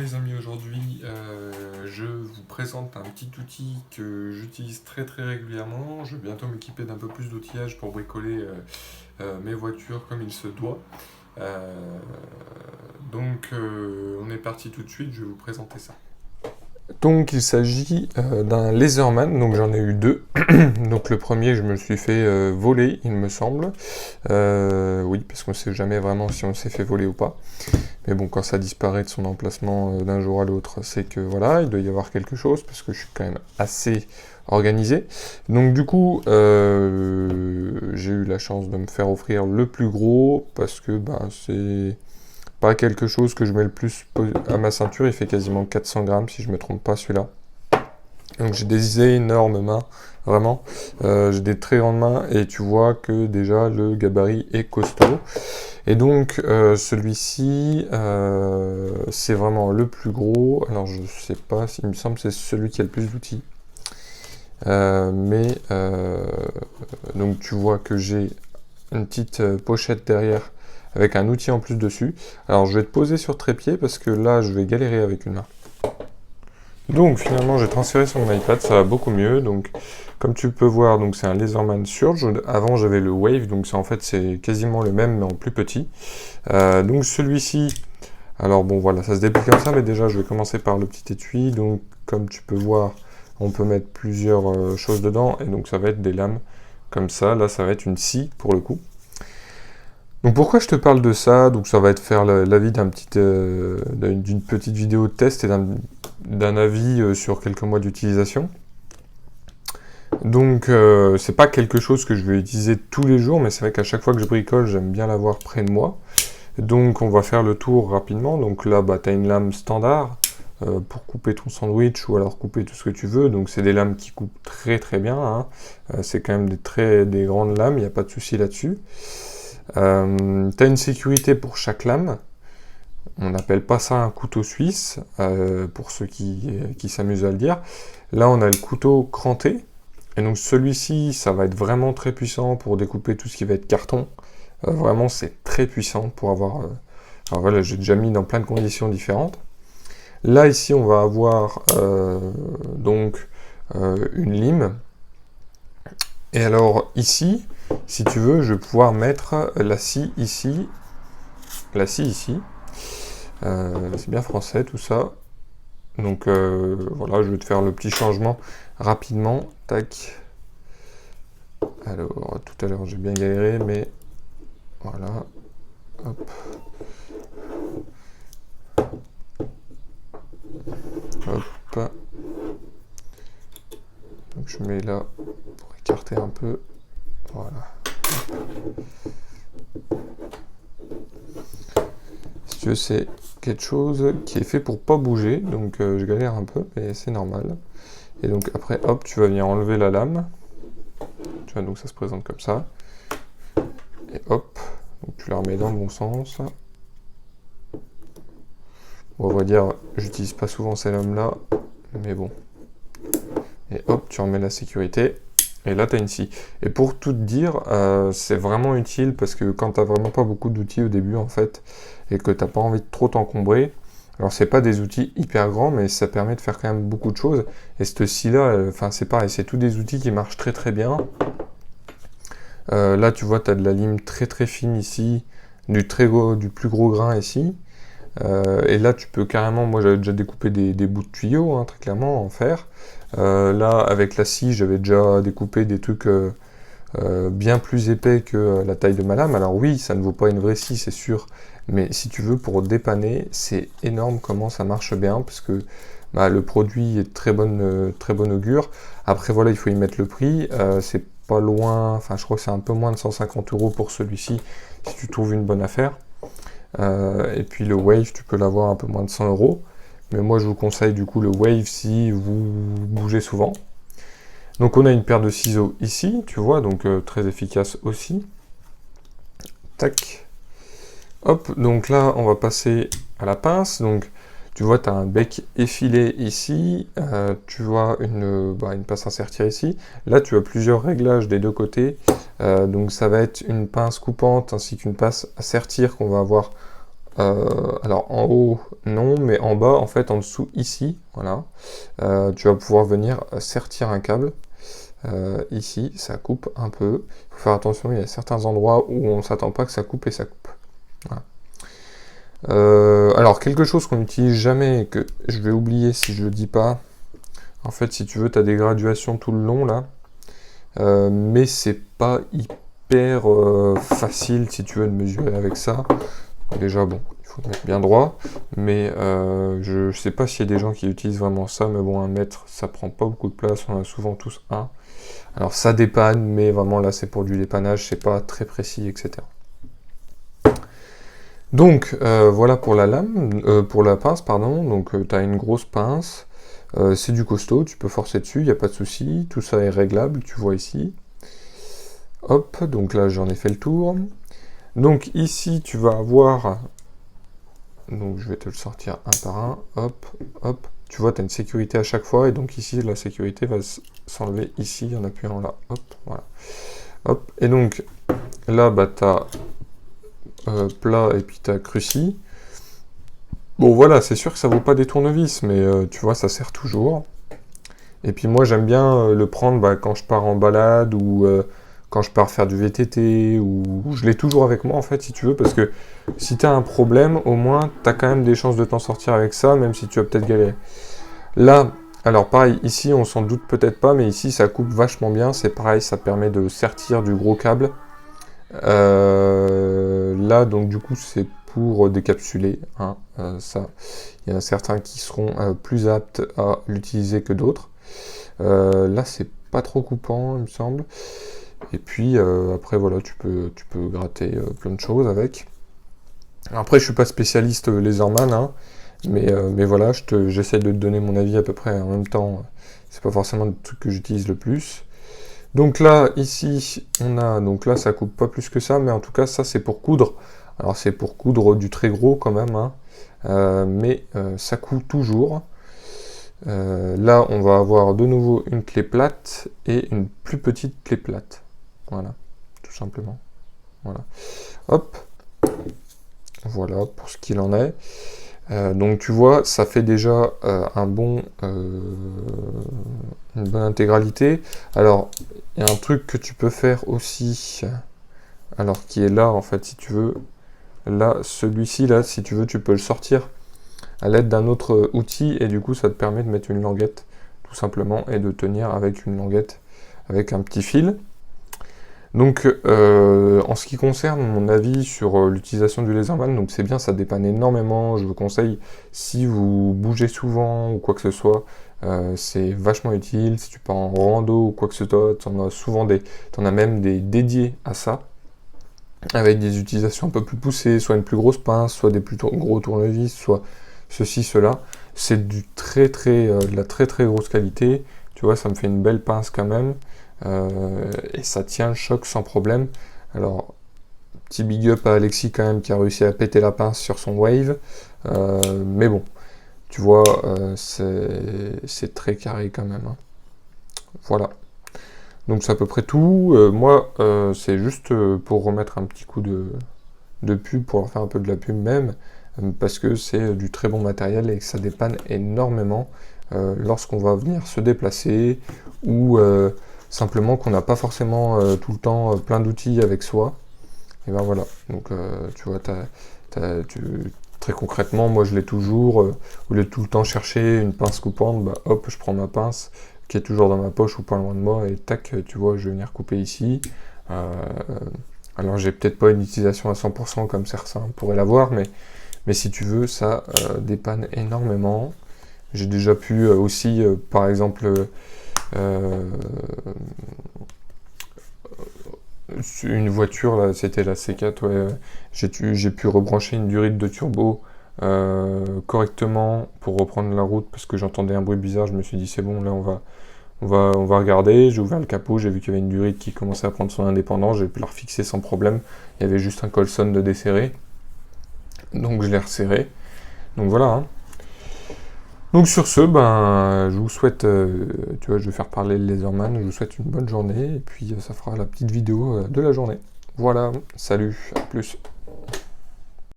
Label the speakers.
Speaker 1: les amis, aujourd'hui je vous présente un petit outil que j'utilise très régulièrement. Je vais bientôt m'équiper d'un peu plus d'outillage pour bricoler mes voitures comme il se doit. Euh, on est parti tout de suite, je vais vous présenter ça. Donc il s'agit d'un Laserman, donc j'en ai eu deux. Donc le premier je me le suis fait voler il me semble. Oui, parce qu'on ne sait jamais vraiment si on s'est fait voler ou pas. Mais bon, quand ça disparaît de son emplacement d'un jour à l'autre, c'est que voilà, il doit y avoir quelque chose, parce que je suis quand même assez organisé. Donc du coup, j'ai eu la chance de me faire offrir le plus gros, parce que c'est pas quelque chose que je mets le plus à ma ceinture, il fait quasiment 400 grammes si je me trompe pas celui-là. Donc j'ai des énormes mains, vraiment. J'ai des très grandes mains et tu vois que déjà le gabarit est costaud. Et donc celui-ci, c'est vraiment le plus gros. Alors je sais pas, il me semble que c'est celui qui a le plus d'outils. Donc tu vois que j'ai une petite pochette derrière avec un outil en plus dessus. Alors je vais te poser sur trépied parce que là je vais galérer avec une main. Donc finalement j'ai transféré sur mon iPad, ça va beaucoup mieux. Donc comme tu peux voir, donc c'est un Laserman Surge. Avant j'avais le Wave, donc en fait c'est quasiment le même mais en plus petit. Donc celui-ci, alors bon voilà, ça se déplie comme ça, mais déjà je vais commencer par le petit étui. Donc comme tu peux voir, on peut mettre plusieurs choses dedans, et donc ça va être des lames comme ça. Là ça va être une scie pour le coup. Donc pourquoi je te parle de ça? Donc ça va être faire l'avis d'une petite vidéo de test et d'un avis sur quelques mois d'utilisation. Donc c'est pas quelque chose que je vais utiliser tous les jours, mais c'est vrai qu'à chaque fois que je bricole, j'aime bien l'avoir près de moi. Donc on va faire le tour rapidement. Donc là, tu as une lame standard pour couper ton sandwich ou alors couper tout ce que tu veux. Donc c'est des lames qui coupent très bien, hein. C'est quand même des grandes lames, il n'y a pas de souci là-dessus. Tu as une sécurité pour chaque lame. On n'appelle pas ça un couteau suisse, pour ceux qui s'amusent à le dire. Là, on a le couteau cranté. Et donc celui-ci, ça va être vraiment très puissant pour découper tout ce qui va être carton. Vraiment, c'est très puissant pour avoir... Alors voilà, j'ai déjà mis dans plein de conditions différentes. Là, ici, on va avoir une lime. Et alors, ici, si tu veux, je vais pouvoir mettre la scie ici. La scie ici. C'est bien français, tout ça. Donc voilà, je vais te faire le petit changement rapidement. Tac. Alors, tout à l'heure, j'ai bien galéré, mais... Voilà. Hop. Hop. Donc je mets là pour écarter un peu. Voilà. Si tu veux, c'est quelque chose qui est fait pour pas bouger, donc je galère un peu, mais c'est normal. Et donc après, hop, tu vas venir enlever la lame. Tu vois, donc ça se présente comme ça. Et hop, donc tu la remets dans le bon sens. Bon, on va dire, j'utilise pas souvent ces lames-là, mais bon. Et hop, tu remets la sécurité. Et là, tu as une scie. Et pour tout te dire, c'est vraiment utile parce que quand tu n'as vraiment pas beaucoup d'outils au début, en fait, et que tu n'as pas envie de trop t'encombrer, alors c'est pas des outils hyper grands, mais ça permet de faire quand même beaucoup de choses. Et cette scie-là, c'est pareil, c'est tous des outils qui marchent très bien. Là, tu vois, tu as de la lime très fine ici, du plus gros grain ici. Et là, tu peux carrément, moi j'avais déjà découpé des bouts de tuyaux, hein, très clairement, en fer. Là, avec la scie, j'avais déjà découpé des trucs bien plus épais que la taille de ma lame. Alors oui, ça ne vaut pas une vraie scie, c'est sûr, mais si tu veux, pour dépanner, c'est énorme comment ça marche bien, parce que le produit est très bonne augure. Après, voilà, il faut y mettre le prix. C'est pas loin, enfin, je crois que c'est un peu moins de 150 € pour celui-ci, si tu trouves une bonne affaire. Et puis le Wave, tu peux l'avoir un peu moins de 100 €. Mais moi, je vous conseille du coup le Wave si vous bougez souvent. Donc on a une paire de ciseaux ici, tu vois, donc très efficace aussi. Tac. Hop, donc là, on va passer à la pince. Donc tu vois, tu as un bec effilé ici. Tu vois une pince à sertir ici. Là, tu as plusieurs réglages des deux côtés. Donc ça va être une pince coupante ainsi qu'une pince à sertir qu'on va avoir alors en haut, non, mais en bas, en fait, en dessous, ici, voilà, tu vas pouvoir venir sertir un câble. Ici, ça coupe un peu. Il faut faire attention, il y a certains endroits où on ne s'attend pas que ça coupe et ça coupe. Voilà. Alors, quelque chose qu'on n'utilise jamais et que je vais oublier si je le dis pas. En fait, si tu veux, tu as des graduations tout le long, là. Mais c'est pas hyper facile, si tu veux, de mesurer avec ça. Déjà, bon, il faut mettre bien droit. Mais je sais pas s'il y a des gens qui utilisent vraiment ça. Mais bon, 1 mètre, ça prend pas beaucoup de place. On a souvent tous 1. Alors, ça dépanne, mais vraiment, là, c'est pour du dépannage. C'est pas très précis, etc. Donc, voilà pour la lame, pour la pince, pardon. Donc, tu as une grosse pince. C'est du costaud, tu peux forcer dessus, il n'y a pas de souci. Tout ça est réglable, tu vois ici. Hop, donc là, j'en ai fait le tour. Donc, ici, tu vas avoir... Donc, je vais te le sortir un par un. Hop, hop. Tu vois, tu as une sécurité à chaque fois. Et donc, ici, la sécurité va s'enlever ici en appuyant là. Hop, voilà. Hop, et donc, là, bah, tu as... plat et puis t'as cruci. Bon voilà, c'est sûr que ça vaut pas des tournevis, mais tu vois, ça sert toujours. Et puis moi j'aime bien le prendre quand je pars en balade ou quand je pars faire du VTT, ou je l'ai toujours avec moi en fait si tu veux, parce que si t'as un problème, au moins t'as quand même des chances de t'en sortir avec ça, même si tu vas peut-être galérer. Là, alors pareil, ici on s'en doute peut-être pas, mais ici ça coupe vachement bien, c'est pareil, ça permet de sertir du gros câble. Là, donc du coup, c'est pour décapsuler. Hein, ça, il y en a certains qui seront plus aptes à l'utiliser que d'autres. Là, c'est pas trop coupant, il me semble. Et puis après, voilà, tu peux gratter plein de choses avec. Après, je suis pas spécialiste laserman, hein, mais voilà, j'essaie de te donner mon avis à peu près en même temps. C'est pas forcément le truc que j'utilise le plus. Donc là, ici, on a, donc là, ça coupe pas plus que ça, mais en tout cas, ça, c'est pour coudre. Alors, c'est pour coudre du très gros quand même, hein, mais ça coud toujours. Là, on va avoir de nouveau une clé plate et une plus petite clé plate. Voilà, tout simplement. Voilà. Hop. Voilà, pour ce qu'il en est. Donc tu vois, ça fait déjà une bonne intégralité. Alors, il y a un truc que tu peux faire aussi, alors qui est là en fait, si tu veux. Là, celui-ci, là, si tu veux, tu peux le sortir à l'aide d'un autre outil, et du coup, ça te permet de mettre une languette, tout simplement, et de tenir avec une languette, avec un petit fil. Donc, en ce qui concerne mon avis sur l'utilisation du laserman, donc c'est bien, ça dépanne énormément. Je vous conseille, si vous bougez souvent ou quoi que ce soit, c'est vachement utile. Si tu pars en rando ou quoi que ce soit, t'en as même des dédiés à ça, avec des utilisations un peu plus poussées, soit une plus grosse pince, soit des plus gros tournevis, soit ceci, cela. C'est de la très très grosse qualité. Tu vois, ça me fait une belle pince quand même. Et ça tient le choc sans problème. Alors, petit big up à Alexis quand même qui a réussi à péter la pince sur son Wave. Mais bon, tu vois, c'est très carré quand même. Hein. Voilà. Donc c'est à peu près tout. Moi, c'est juste pour remettre un petit coup de pub, pour leur faire un peu de la pub même, parce que c'est du très bon matériel et que ça dépanne énormément lorsqu'on va venir se déplacer ou simplement qu'on n'a pas forcément tout le temps plein d'outils avec soi. Et ben voilà, donc tu vois, très concrètement, moi je l'ai toujours, au lieu de tout le temps chercher une pince coupante, bah hop, je prends ma pince qui est toujours dans ma poche ou pas loin de moi, et tac, tu vois, je vais venir couper ici. Alors j'ai peut-être pas une utilisation à 100% comme certains pourraient l'avoir, mais si tu veux, ça dépanne énormément. J'ai déjà pu aussi, par exemple, une voiture, là, c'était la C4, ouais, j'ai pu rebrancher une durite de turbo correctement pour reprendre la route parce que j'entendais un bruit bizarre. Je me suis dit c'est bon, là on va regarder. J'ai ouvert le capot, j'ai vu qu'il y avait une durite qui commençait à prendre son indépendance, j'ai pu la refixer sans problème. Il y avait juste un colson de desserrer, donc je l'ai resserré. Donc voilà. Hein. Donc sur ce, je vous souhaite, tu vois, je vais faire parler le laserman, je vous souhaite une bonne journée, et puis ça fera la petite vidéo de la journée. Voilà, salut, à plus.